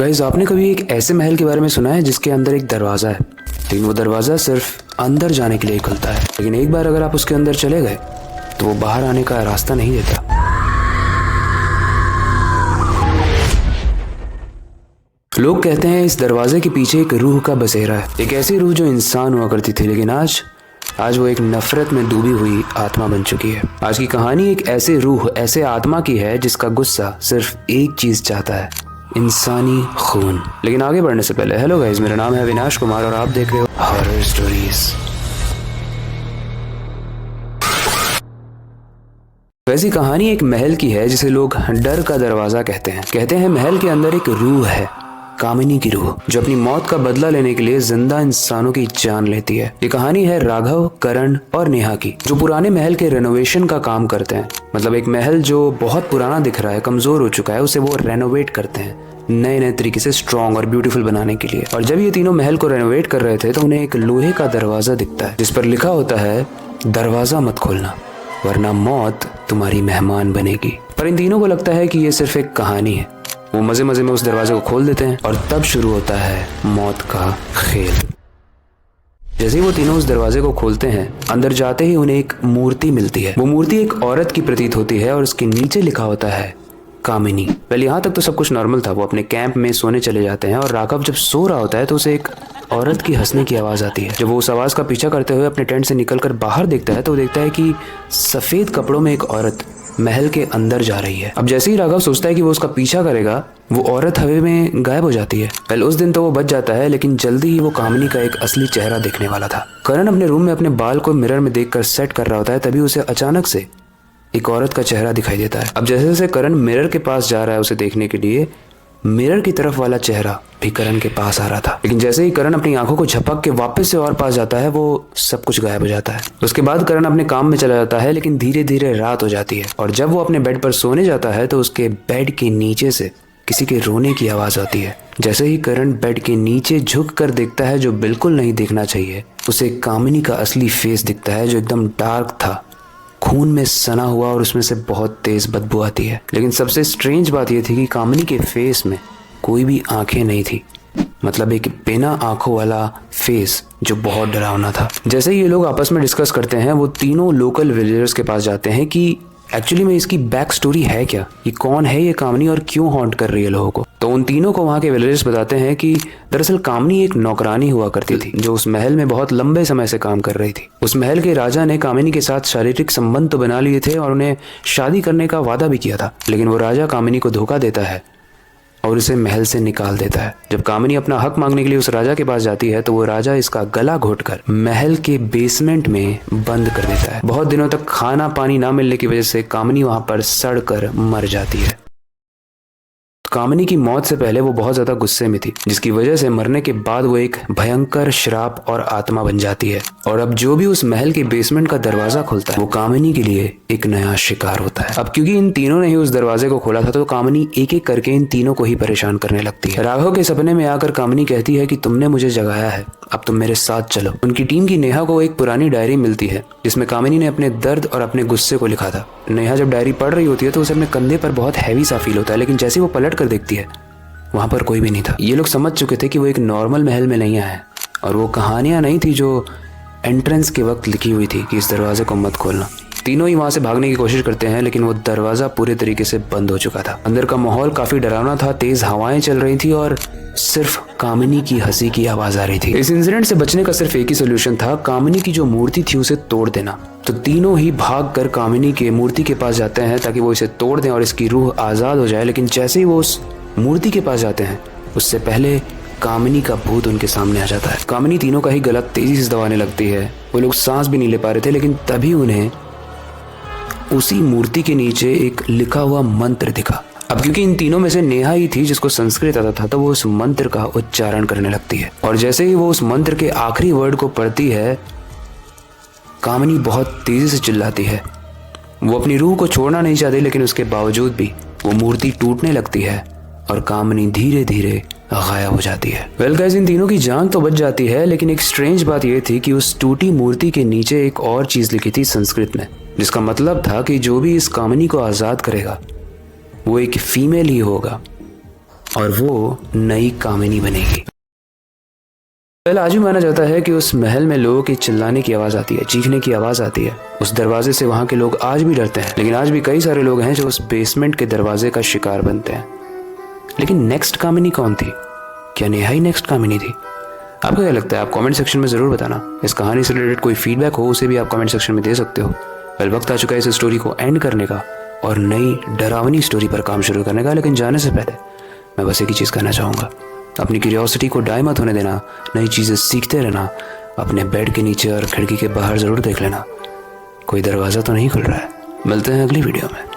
Guys, आपने कभी एक ऐसे महल के बारे में सुना है जिसके अंदर एक दरवाज़ा है, लेकिन वो दरवाज़ा सिर्फ अंदर जाने के लिए खुलता है, लेकिन एक बार अगर आप उसके अंदर चले गए तो वो बाहर आने का रास्ता नहीं देता। लोग कहते हैं इस दरवाजे के पीछे एक रूह का बसेरा है, एक ऐसी रूह जो इंसान हुआ करती थी, लेकिन आज वो एक नफरत में डूबी हुई आत्मा बन चुकी है। आज की कहानी एक ऐसे रूह, ऐसे आत्मा की है जिसका गुस्सा सिर्फ एक चीज चाहता है, इंसानी खून। लेकिन आगे बढ़ने से पहले, हेलो गाइस, मेरा नाम है अविनाश कुमार और आप देख रहे हो हॉरर स्टोरीज। वैसी कहानी एक महल की है जिसे लोग डर का दरवाजा कहते हैं महल के अंदर एक रूह है, कामिनी की रूह, जो अपनी मौत का बदला लेने के लिए जिंदा इंसानों की जान लेती है। ये कहानी है राघव, करण और नेहा की, जो पुराने महल के रेनोवेशन का काम करते हैं। मतलब एक महल जो बहुत पुराना दिख रहा है, कमजोर हो चुका है, उसे वो रेनोवेट करते हैं नए तरीके से, स्ट्रॉन्ग और ब्यूटीफुल बनाने के लिए। और जब ये तीनों महल को रेनोवेट कर रहे थे तो उन्हें एक लोहे का दरवाजा दिखता है जिस पर लिखा होता है, दरवाजा मत खोलना वरना मौत तुम्हारी मेहमान बनेगी। पर इन तीनों को लगता है कि ये सिर्फ एक कहानी है। वो मजे मजे में उस दरवाजे को खोल देते हैं और तब शुरू होता है मौत का खेल। जैसे ही वो तीनों उस दरवाजे को खोलते हैं, अंदर जाते ही उन्हें एक मूर्ति मिलती है। वो मूर्ति एक औरत की प्रतीत होती है और उसके नीचे लिखा होता है कामिनी। पहले यहाँ तक तो सब कुछ नॉर्मल था। वो अपने कैंप में सोने चले जाते हैं और राघव जब सो रहा होता है तो उसे एक औरत की हंसने की आवाज आती है। जब वो उस आवाज का पीछा करते हुए अपने टेंट से निकलकर बाहर देखता है तो वो देखता है कि सफेद कपड़ों में एक औरत महल के अंदर जा रही है। अब जैसे ही राघव सोचता है कि वो उसका पीछा करेगा, वो औरत हवा में गायब हो जाती है। पहले उस दिन तो वो बच जाता है, लेकिन जल्दी ही वो कामिनी का एक असली चेहरा दिखने वाला था। करण अपने रूम में अपने बाल को मिरर में देखकर सेट कर रहा होता है, तभी उसे अचानक से एक औरत का चेहरा दिखाई देता है। अब जैसे जैसे करण मिरर के पास जा रहा है उसे देखने के लिए, मिरर की तरफ वाला चेहरा भी करण के पास आ रहा था। लेकिन जैसे ही करण अपनी आंखों को झपक के वापस से और पास जाता है, वो सब कुछ गायब हो जाता है। उसके बाद करण अपने काम में चला जाता है, लेकिन धीरे धीरे रात हो जाती है और जब वो अपने बेड पर सोने जाता है तो उसके बेड के नीचे से किसी के रोने की आवाज आती है। जैसे ही करण बेड के नीचे झुक कर देखता है, जो बिल्कुल नहीं देखना चाहिए, उसे कामिनी का असली फेस दिखता है जो एकदम डार्क था, खून में सना हुआ, और उसमें से बहुत तेज बदबू आती है। लेकिन सबसे स्ट्रेंज बात यह थी कि कामिनी के फेस में कोई भी आंखें नहीं थी। मतलब एक बिना आंखों वाला फेस जो बहुत डरावना था। जैसे ये लोग आपस में डिस्कस करते हैं, वो तीनों लोकल विलेजर्स के पास जाते हैं कि एक्चुअली में इसकी बैक स्टोरी है क्या, ये कौन है ये कामिनी और क्यों हॉन्ट कर रही है लोगों को। तो उन तीनों को वहाँ के विलेजर्स बताते हैं कि दरअसल कामिनी एक नौकरानी हुआ करती थी जो उस महल में बहुत लंबे समय से काम कर रही थी। उस महल के राजा ने कामिनी के साथ शारीरिक संबंध तो बना लिए थे और उन्हें शादी करने का वादा भी किया था, लेकिन वो राजा कामिनी को धोखा देता है और उसे महल से निकाल देता है। जब कामिनी अपना हक मांगने के लिए उस राजा के पास जाती है तो वो राजा इसका गला घोटकर महल के बेसमेंट में बंद कर देता है। बहुत दिनों तक खाना पानी ना मिलने की वजह से कामिनी वहां पर सड़कर मर जाती है। कामिनी की मौत से पहले वो बहुत ज्यादा गुस्से में थी, जिसकी वजह से मरने के बाद वो एक भयंकर श्राप और आत्मा बन जाती है। और अब जो भी उस महल के बेसमेंट का दरवाजा खोलता है वो कामिनी के लिए एक नया शिकार होता है। अब क्योंकि इन तीनों ने ही उस दरवाजे को खोला था तो कामिनी एक एक करके इन तीनों को ही परेशान करने लगती है। राघव के सपने में आकर कामिनी कहती है कि तुमने मुझे जगाया है, अब तुम मेरे साथ चलो। उनकी टीम की नेहा को एक पुरानी डायरी मिलती है जिसमें कामिनी ने अपने दर्द और अपने गुस्से को लिखा था। नेहा जब डायरी पढ़ रही होती है तो उसे अपने कंधे पर बहुत हैवी सा फील होता है, लेकिन जैसे वो पलट कर देखती है वहां पर कोई भी नहीं था। ये लोग समझ चुके थे कि वो एक नॉर्मल महल में नहीं आया है और वो कहानियां नहीं थी जो एंट्रेंस के वक्त लिखी हुई थी कि इस दरवाजे को मत खोलना। तीनों ही वहां से भागने की कोशिश करते हैं, लेकिन वो दरवाजा पूरे तरीके से बंद हो चुका था। अंदर का माहौल काफी डरावना था, तेज हवाएं चल रही थी और सिर्फ कामिनी की हंसी की आवाज आ रही थी। इस इंसिडेंट से बचने का सिर्फ एक ही सोल्यूशन था, कामिनी की जो मूर्ति थी उसे तोड़ देना। तो तीनों ही भाग कर कामिनी के मूर्ति के पास जाते हैं ताकि वो इसे तोड़ दें और इसकी रूह आजाद हो जाए। लेकिन जैसे ही वो उस मूर्ति के पास जाते हैं उससे पहले कामिनी का भूत उनके सामने आ जाता है। कामिनी तीनों का ही गला तेजी से दबाने लगती है। वो लोग सांस भी नहीं ले पा रहे थे, लेकिन तभी उन्हें उसी मूर्ति के नीचे एक लिखा हुआ मंत्र दिखा। अब क्योंकि इन तीनों में से नेहा ही थी जिसको संस्कृत आता था, तो वो उस मंत्र का उच्चारण करने लगती है और जैसे ही वो उस मंत्र के आखिरी वर्ड को पढ़ती है, कामिनी बहुत तेजी से चिल्लाती है। वो अपनी रूह को छोड़ना नहीं चाहती, लेकिन उसके बावजूद भी वो मूर्ति टूटने लगती है और कामिनी धीरे धीरे गायब हो जाती है। वेल गाइस, इन तीनों की जान तो बच जाती है, लेकिन एक स्ट्रेंज बात यह थी कि उस टूटी मूर्ति के नीचे एक और चीज लिखी थी संस्कृत में, जिसका मतलब था कि जो भी इस कामिनी को आजाद करेगा वो एक फीमेल ही होगा। और वो नई कामिनी बनेगी। आज भी माना जाता है कि उस महल में लोगों की चिल्लाने की आवाज आती है, चीखने की आवाज आती है। उस दरवाजे से वहां के लोग आज भी डरते हैं, लेकिन आज भी कई सारे लोग हैं जो उस बेसमेंट के दरवाजे का शिकार बनते हैं। लेकिन नेक्स्ट कामिनी कौन थी? क्या नेहा ही नेक्स्ट कामिनी थी? आपको क्या लगता है? आप कमेंट सेक्शन में जरूर बताना। इस कहानी से रिलेटेड कोई फीडबैक हो उसे भी आप कमेंट सेक्शन में दे सकते हो। वेल, वक्त आ चुका है इस स्टोरी को एंड करने का और नई डरावनी स्टोरी पर काम शुरू करने का। लेकिन जाने से पहले मैं बस एक ही चीज़ कहना चाहूँगा, अपनी क्यूरियोसिटी को डाई मत होने देना, नई चीज़ें सीखते रहना। अपने बेड के नीचे और खिड़की के बाहर ज़रूर देख लेना, कोई दरवाज़ा तो नहीं खुल रहा है। मिलते हैं अगली वीडियो में।